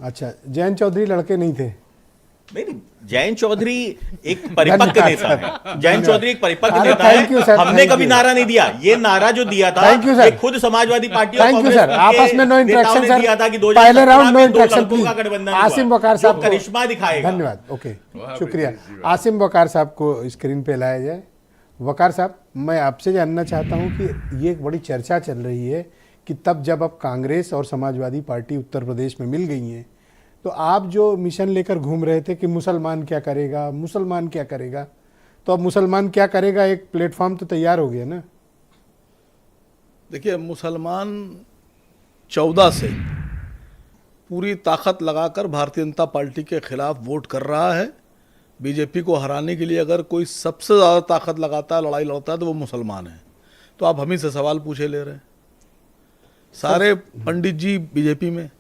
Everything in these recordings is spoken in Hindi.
अच्छा, जयंत चौधरी लड़के नहीं थे? नहीं, जयंत चौधरी एक परिपक्व नेता है। जयंत चौधरी एक परिपक्व अरे नेता thank you, है। sir, हमने thank कभी you. नारा नहीं दिया। ये नारा जो दिया था Thank you, sir. ये खुद समाजवादी पार्टी और थैंक यू कांग्रेस सर, आपस में नो के नेताओं इंटरेक्शन ने सर। दिया था कि पहले 2017 राउंड नो में दो इंटरेक्शन लड़कों का प्लीज। गठबंधन आसिम हुआ, वकार जो साहब को करिश्मा दिखाएगा। धन्यवाद, ओके, शुक्रिया। आसिम वकार साहब को स्क्रीन पे लाया जाए। वकार साहब, मैं आपसे जानना चाहता हूं कि ये एक बड़ी चर्चा चल रही है कि तब जब अब कांग्रेस और समाजवादी पार्टी उत्तर प्रदेश में मिल गई हैं, तो आप जो मिशन लेकर घूम रहे थे कि मुसलमान क्या करेगा, मुसलमान क्या करेगा, तो अब मुसलमान क्या करेगा एक प्लेटफॉर्म तो तैयार हो गया ना? देखिए, मुसलमान 14 से पूरी ताकत लगाकर भारतीय जनता पार्टी के खिलाफ वोट कर रहा है। बीजेपी को हराने के लिए अगर कोई सबसे ज़्यादा ताकत लगाता है, लड़ाई लड़ता है, तो वो मुसलमान है। तो आप हम ही से सवाल पूछे ले रहे हैं। सारे पंडित जी बीजेपी में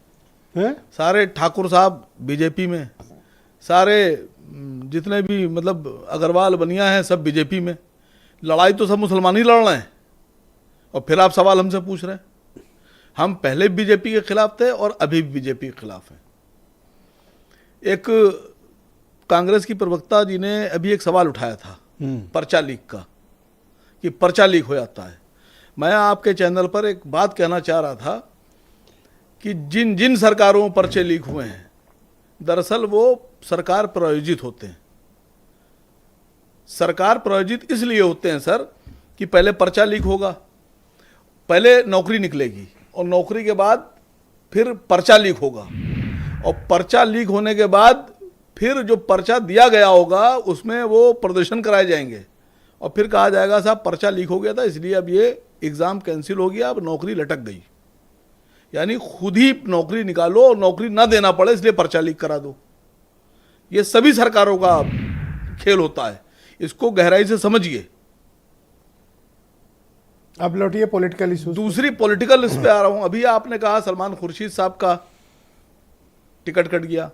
हैं? सारे ठाकुर साहब बीजेपी में, सारे जितने भी मतलब अग्रवाल बनिया हैं सब बीजेपी में। लड़ाई तो सब मुसलमान ही लड़ रहे हैं और फिर आप सवाल हमसे पूछ रहे हैं। हम पहले भी बीजेपी के खिलाफ थे और अभी भी बीजेपी के खिलाफ हैं। एक कांग्रेस की प्रवक्ता जी ने अभी एक सवाल उठाया था पर्चा लीक का, कि पर्चा लीक हो जाता है। मैं आपके चैनल पर एक बात कहना चाह रहा था कि जिन जिन सरकारों में पर्चे लीक हुए हैं, दरअसल वो सरकार प्रायोजित होते हैं। सरकार प्रायोजित इसलिए होते हैं सर कि पहले पर्चा लीक होगा, पहले नौकरी निकलेगी और नौकरी के बाद फिर पर्चा लीक होगा, और पर्चा लीक होने के बाद फिर जो पर्चा दिया गया होगा उसमें वो प्रदर्शन कराए जाएंगे और फिर कहा जाएगा साहब पर्चा लीक हो गया था इसलिए अब ये एग्ज़ाम कैंसिल हो गया, अब नौकरी लटक गई। यानी खुद ही नौकरी निकालो और नौकरी ना देना पड़े इसलिए पर्चा लीक करा दो। ये सभी सरकारों का खेल होता है, इसको गहराई से समझिए। अब लौटिए पॉलिटिकल इशूज। दूसरी पॉलिटिकल इस पे आ रहा हूं। अभी आपने कहा सलमान खुर्शीद साहब का टिकट कट गया,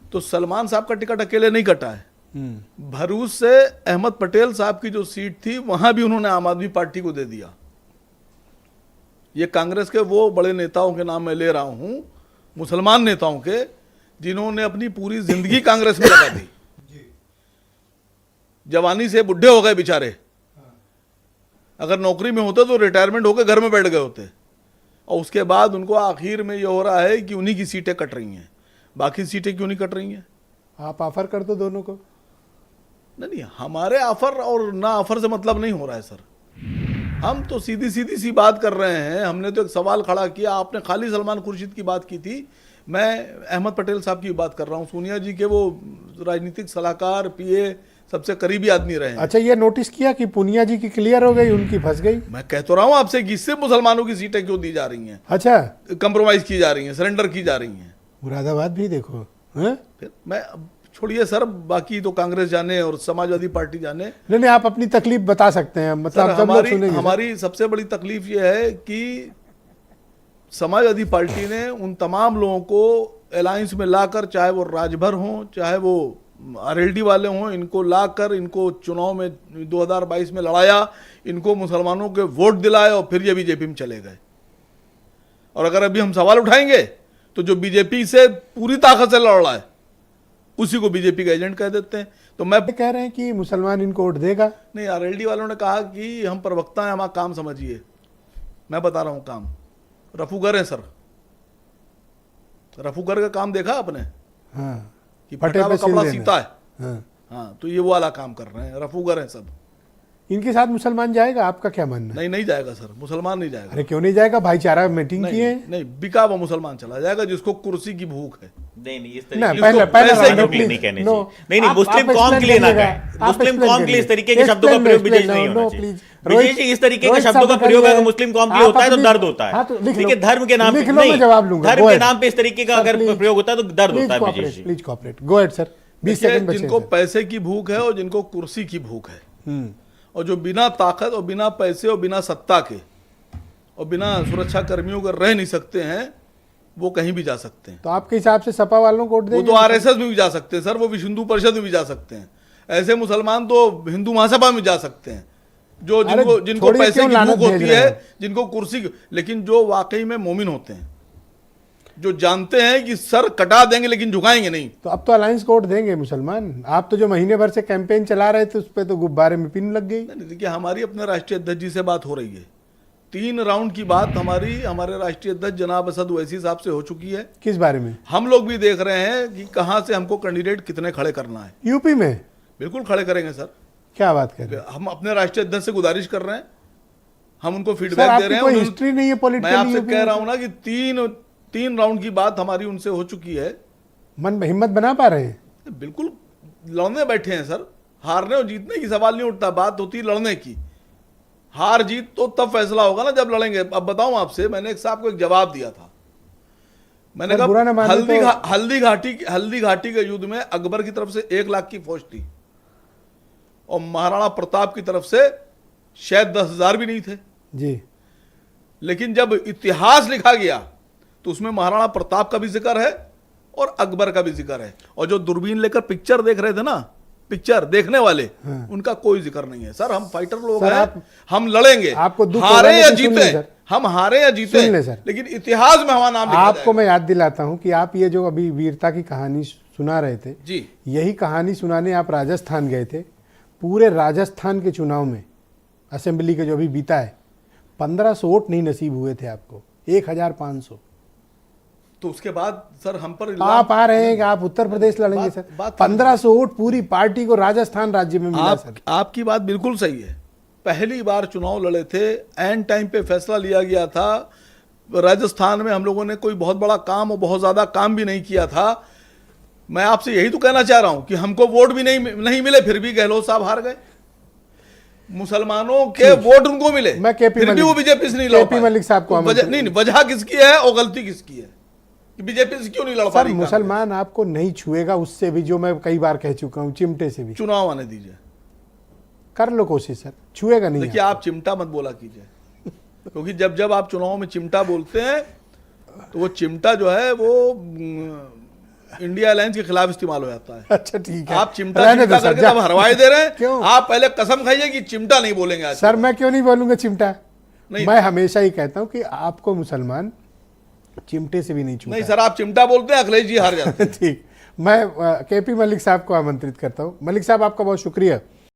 तो सलमान साहब का टिकट अकेले नहीं कटा है। भरूच से अहमद पटेल साहब की जो सीट थी वहां भी उन्होंने आम आदमी पार्टी को दे दिया। ये कांग्रेस के वो बड़े नेताओं के नाम मैं ले रहा हूं, मुसलमान नेताओं के, जिन्होंने अपनी पूरी जिंदगी कांग्रेस में लगा दी। जवानी से बुढ़े हो गए बेचारे, अगर नौकरी में होते तो रिटायरमेंट होकर घर में बैठ गए होते, और उसके बाद उनको आखिर में ये हो रहा है कि उन्हीं की सीटें कट रही हैं, बाकी सीटें क्यों नहीं कट रही हैं? आप ऑफर कर दो दोनों को। नहीं, हमारे ऑफर और ना ऑफर से मतलब नहीं हो रहा है सर। हम तो सीधी सीधी सी बात कर रहे हैं। हमने तो एक सवाल खड़ा किया, आपने खाली सलमान खुर्शीद की बात की थी, मैं अहमद पटेल साहब की बात कर रहा हूँ। सोनिया जी के वो राजनीतिक सलाहकार, पीए, सबसे करीबी आदमी रहे हैं। अच्छा, ये नोटिस किया कि पूनिया जी की क्लियर हो गई, उनकी फंस गई? मैं कह तो रहा हूँ आपसे कि इससे मुसलमानों की सीटें क्यों दी जा रही हैं, अच्छा, कंप्रोमाइज की जा रही हैं, सरेंडर की जा रही हैं। मुरादाबाद भी देखो हैं? फिर मैं छोड़िए सर, बाकी तो कांग्रेस जाने और समाजवादी पार्टी जाने। नहीं, आप अपनी तकलीफ बता सकते हैं, मतलब सर, जब लोग सुनेंगे। हमारी सबसे बड़ी तकलीफ ये है कि समाजवादी पार्टी ने उन तमाम लोगों को अलायंस में लाकर, चाहे वो राजभर हों, चाहे वो आरएलडी वाले हों, इनको लाकर इनको चुनाव में 2022 में लड़ाया, इनको मुसलमानों के वोट दिलाए और फिर ये बीजेपी में चले गए। और अगर अभी हम सवाल उठाएंगे तो जो बीजेपी से पूरी ताकत से लड़ रहा है उसी को बीजेपी का एजेंट कह देते हैं। तो मैं कह रहे हैं कि मुसलमान इनको वोट देगा। नहीं, आरएलडी वालों ने कहा कि हम प्रवक्ता हैं, हमारा काम समझिए। मैं बता रहा हूं काम, रफूगर है सर। रफूगर का काम देखा आपने? हाँ, कि फटे फटा पे हुआ कपड़ा सिल सीता है। देना। हाँ, तो ये वो वाला काम कर रहे हैं, रफूगर हैं सब। इनके साथ मुसलमान जाएगा, आपका क्या मानना है? नहीं, नहीं जाएगा सर, मुसलमान नहीं जाएगा। अरे क्यों नहीं जाएगा? भाईचारा मीटिंग की है। नहीं, बिका हुआ मुसलमान चला जाएगा जिसको कुर्सी की भूख है। नहीं, इस ना, तरीके पहले पैसे राउंड की नहीं कहने नो, चाहिए। नहीं, आप मुस्लिम कौम explain के लिए ना करिएगा। कहें। आप मुस्लिम explain कौम के लिए इस तरीके के शब्दों का Explain, प्रयोग विजय explain, नहीं no, होना please. चाहिए। विजय जी, इस तरीके के शब्दों का प्रयोग अगर मुस्लिम कौम के लिए होता है तो दर्द होता हाँ, तो है। लिख लो। देखिए, धर्म के नाम पे लिख लो, मैं जवाब लूंगा। धर्म Go के ahead. नाम पे इस तरीके का Sir, अगर please. प्रयोग होता है तो दर्द होता है Vijay ji. Please cooperate. Go ahead sir, 20 second बचे जिनको हैं। पैसे की भूख है और जिनको कुर्सी की भूख है, हम्म, और जो बिना ताकत और बिना पैसे और बिना सत्ता के और बिना सुरक्षा कर्मियों के रह नहीं सकते हैं, वो कहीं भी जा सकते हैं। तो आपके हिसाब से सपा वालों को वोट वो देंगे? तो आरएसएस में भी जा सकते हैं सर, वो विश्व हिंदू परिषद में भी जा सकते हैं। ऐसे मुसलमान तो हिंदू महासभा में जा सकते हैं, जो जिनको थोड़ी पैसे क्यों की लानत भूख होती भेज रहे है, हैं? जिनको कुर्सी, लेकिन जो वाकई में मोमिन होते हैं, जो जानते हैं कि सर कटा देंगे लेकिन झुकाएंगे नहीं। तो अब तो अलायंस को वोट देंगे मुसलमान। आप तो जो महीने भर से कैंपेन चला रहे थे उस पर तो गुब्बारे में पिन लग गई। नहीं, देखिए हमारी अपने राष्ट्रीय अध्यक्ष जी से बात हो रही है। 3 राउंड की बात हमारे राष्ट्रीय अध्यक्ष जनाब असद ओवैसी साहब से हो चुकी है। किस बारे में? हम लोग भी देख रहे हैं कि कहां से हमको कैंडिडेट कितने खड़े करना है। यूपी में बिल्कुल खड़े करेंगे सर। क्या बात कर रहे हैं? हम अपने राष्ट्रीय अध्यक्ष से गुजारिश कर रहे हैं, हम उनको सर फीडबैक दे आपकी रहे हैं। कोई हिस्ट्री नहीं है मैं पॉलिटिकल। आपसे कह रहा हूं ना कि 3 राउंड की बात हमारी उनसे हो चुकी है। मन में हिम्मत बना पा रहे हैं? बिल्कुल लड़ने बैठे हैं सर। हारने और जीतने की सवाल नहीं उठता, बात होती है लड़ने की। हार जीत तो तब फैसला होगा ना जब लड़ेंगे। अब बताऊं आपसे, मैंने एक साहब को एक जवाब दिया था। मैंने बुरा ना कहा माने हल्दी घाटी के युद्ध में अकबर की तरफ से 1 लाख की फौज थी और महाराणा प्रताप की तरफ से शायद 10,000 भी नहीं थे जी। लेकिन जब इतिहास लिखा गया तो उसमें महाराणा प्रताप का भी जिक्र है और अकबर का भी जिक्र है। और जो दूरबीन लेकर पिक्चर देख रहे थे ना, पिक्चर देखने वाले, उनका कोई जिक्र नहीं है। सर हम फाइटर लोग सर, हैं, हम लड़ेंगे, आपको दुख हारे होगा या लेकिन सुन जीते, ले सर। हम हारे या जीते, सुन ले सर। लेकिन इतिहास में हमारा नाम लिखा आपको मैं याद दिलाता हूं कि आप ये जो अभी वीरता की कहानी सुना रहे थे, जी। यही कहानी सुनाने आप राजस्थान गए थे। पूरे राजस्थान के चुनाव में असेंबली के जो अभी बीता है 1500 वोट नहीं नसीब हुए थे आपको, 1500। तो उसके बाद सर हम पर आप आ रहे हैं कि आप उत्तर प्रदेश लड़ेंगे सर। 1500 वोट पूरी पार्टी को राजस्थान राज्य में मिला सर। आपकी बात बिल्कुल सही है। पहली बार चुनाव लड़े थे, एंड टाइम पे फैसला लिया गया था। राजस्थान में हम लोगों ने कोई बहुत बड़ा काम और बहुत ज्यादा काम भी नहीं किया था। मैं आपसे यही तो कहना चाह रहा हूं कि हमको वोट भी नहीं मिले, फिर भी गहलोत साहब हार गए। मुसलमानों के वोट उनको मिले, मैं केपी फिर भी वो बीजेपी से नहीं लड़ पाए। मलिक साहब को नहीं, वजह किसकी है और गलती किसकी है कि बीजेपी से क्यों नहीं लड़ पा सर? रही? मुसलमान आपको नहीं छुएगा, उससे भी जो मैं कई बार कह चुका हूं, चिमटे से भी। चुनाव आने दीजिए, कर लो कोशिश सर, छुएगा नहीं। देखिए आप चिमटा मत बोला कीजिए, क्योंकि जब आप चुनाव में चिमटा बोलते हैं तो वो चिमटा जो है वो इंडिया अलायंस के खिलाफ इस्तेमाल हो जाता है। अच्छा ठीक है, आप चिमटा करके तब हरवाई दे रहे हैं। क्यों? आप पहले कसम खाइए कि चिमटा नहीं बोलेंगे आज। सर मैं क्यों नहीं बोलूंगा चिमटा? नहीं। मैं हमेशा ही कहता हूं कि आपको मुसलमान चिमटे से भी नहीं छूता। नहीं सर, आप चिमटा बोलते हैं, अखिलेश जी हार जाते हैं। ठीक, मैं केपी मलिक साहब को आमंत्रित करता हूं। मलिक साहब आपका बहुत शुक्रिया